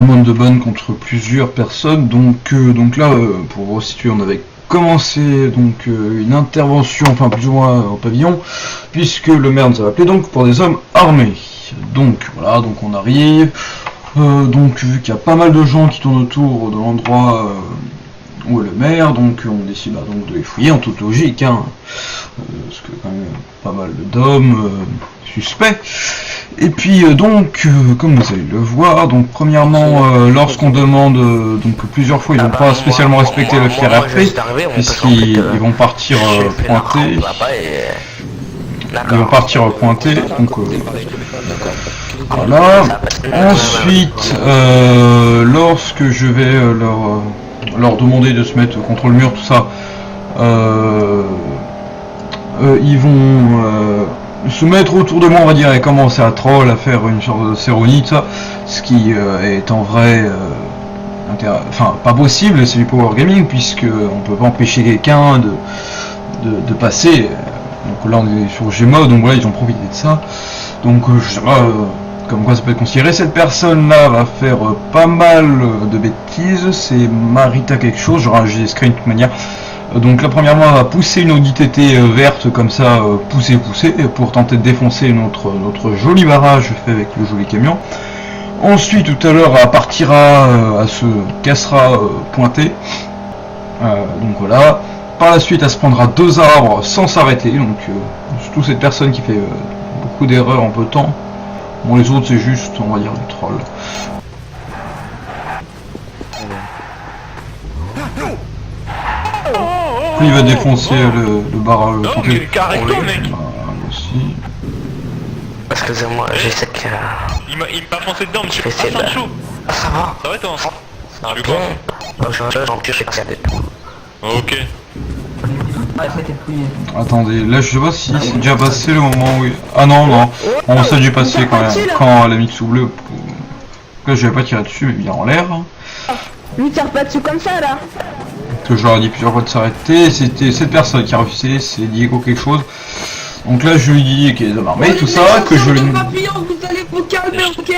monde de bonne contre plusieurs personnes. Donc là, pour vous situer, on avait commencé donc une intervention, enfin plus ou moins au pavillon, puisque le maire nous avait appelé donc pour des hommes armés. Donc voilà, donc on arrive. Donc vu qu'il y a pas mal de gens qui tournent autour de l'endroit où est le maire, donc on décide donc de les fouiller en toute logique, hein, parce que quand même pas mal d'hommes suspects. Et puis comme vous allez le voir, donc premièrement lorsqu'on demande donc plusieurs fois, ils vont pas spécialement respecter le fier RP, puisqu'ils vont partir pointer. Ils vont partir pointer, donc voilà. Ensuite, lorsque je vais leur demander de se mettre contre le mur, tout ça, ils vont se mettre autour de moi, on va dire, et commencer à troll, à faire une sorte de cérémonie, tout ça, ce qui est en vrai enfin pas possible, c'est du power gaming, puisque on peut pas empêcher quelqu'un de passer. Donc là on est sur Gmod, donc voilà, ils ont profité de ça. Donc je sais pas comme quoi ça peut être considéré. Cette personne là va faire pas mal de bêtises, c'est Marita quelque chose, j'aurai un screen de toute manière. Donc là premièrement elle va pousser une Audi TT verte comme ça, pousser pour tenter de défoncer notre joli barrage fait avec le joli camion. Ensuite tout à l'heure elle partira, elle se cassera pointer, donc voilà. Par la suite elle se prendra 2 arbres sans s'arrêter, donc surtout cette personne qui fait beaucoup d'erreurs en peu de temps. Bon, les autres c'est juste, on va dire, du troll. Puis il va défoncer le barrage. Non mais carré-toi mec. Aussi. Excusez-moi, je sais que... Il m'a foncé dedans, monsieur. Je vais essayer de... chaud. Ça va. Ça va toi? Ça va Tu bien. veux J'en tue, je sais pas si elle est... Ok. Attendez, là je sais pas si c'est déjà passé le moment où... Ah non, on s'est dû passer quand même, quand la mix ou bleu... Là je vais pas tirer dessus mais bien en l'air. Lui tire pas dessus comme ça là. Que je leur ai dit plusieurs fois de s'arrêter, c'était cette personne qui a refusé, c'est Diego quelque chose. Donc là je lui dis qu'il est armé, tout ça, que je lui... Vous allez vous calmer, ok?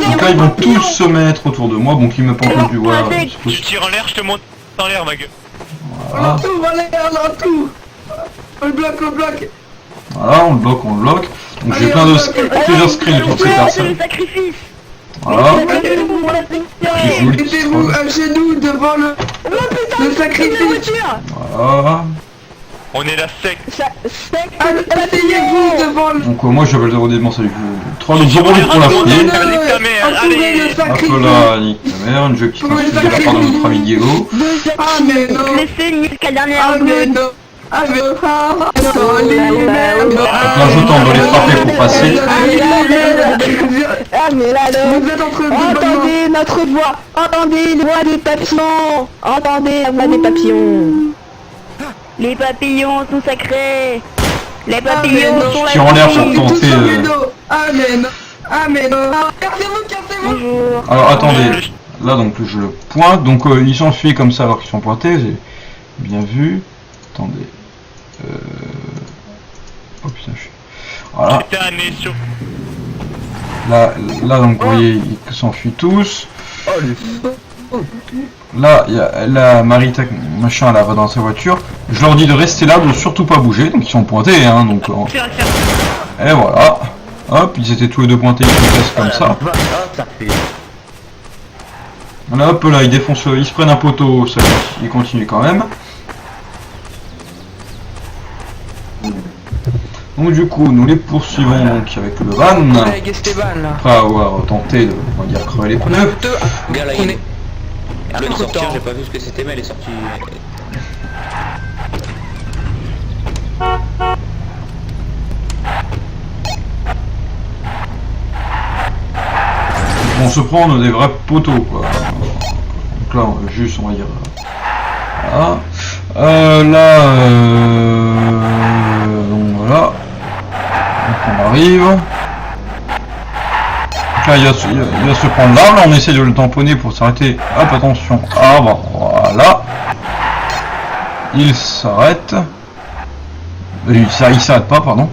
Donc là ils vont tous se mettre autour de moi, donc ils me pendent du voilà. Tu tires en l'air, je te monte en l'air ma gueule. Voilà. tout. On le bloque. Voilà, on le bloque. Donc j'ai plein de plusieurs screens pour ces personnes. Voilà. Mettez-vous à genoux devant le sacrifice. Voilà. On est la secte. Asseyez-vous devant le... Donc moi j'avais le 0 démence avec vous. 3 donc 0 pour la fouiller. Nique ta mère, allez. Hop là, nique ta mère, une jeu qui transfuse de la part de notre ami Diego. Ah mais non. Laissez jusqu'à dernière Ah mais non. Ah mais non. Là je tente de les frapper pour passer. Ah mais là, Vous êtes entre deux entendez notre voix, entendez les voix des papillons, entendez la voix des papillons. Les papillons sont sacrés. Les papillons sont Tire en l'air pour tenter. Ah mais non. Cassez-vous. Bonjour. Alors attendez, là donc je le pointe, donc ils s'enfuient comme ça alors qu'ils sont pointés, j'ai bien vu. Attendez. Oh putain, je suis... Voilà. Putain, mais sur... Là donc vous voyez, ils s'enfuient tous. Là, il y a la Marita, machin, elle va dans sa voiture. Je leur dis de rester là, de surtout pas bouger, donc ils sont pointés, hein, donc... Et voilà. Hop, ils étaient tous les deux pointés, ils se cassent comme ça. Voilà, hop là, ils défoncent, ils se prennent un poteau, ça, ils continuent quand même. Donc du coup, nous les poursuivons donc avec le van, après avoir tenté de, on va dire, crever les pneus. Regarde là, il est... Elle vient de sortir, j'ai pas vu ce que c'était, mais elle est sortie... On se prend des vrais poteaux quoi. Donc là juste on va dire voilà. Donc voilà. Donc on arrive. Donc là il va se prendre l'arbre, on essaie de le tamponner pour s'arrêter. Hop attention, arbre, voilà. Il s'arrête. Il s'arrête pas pardon.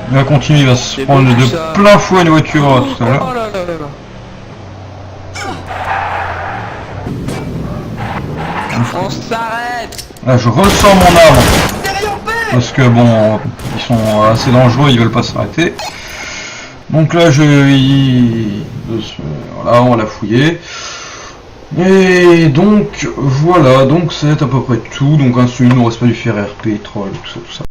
Il va continuer, il va se prendre de plein fouet une voiture tout à l'heure. On s'arrête. Là, je ressors mon arme. Parce que bon, ils sont assez dangereux, ils veulent pas s'arrêter. Donc là, voilà, on l'a fouillé. Et donc, voilà, donc c'est à peu près tout. Donc, insuline, non respect du fer RP, troll, tout ça, tout ça.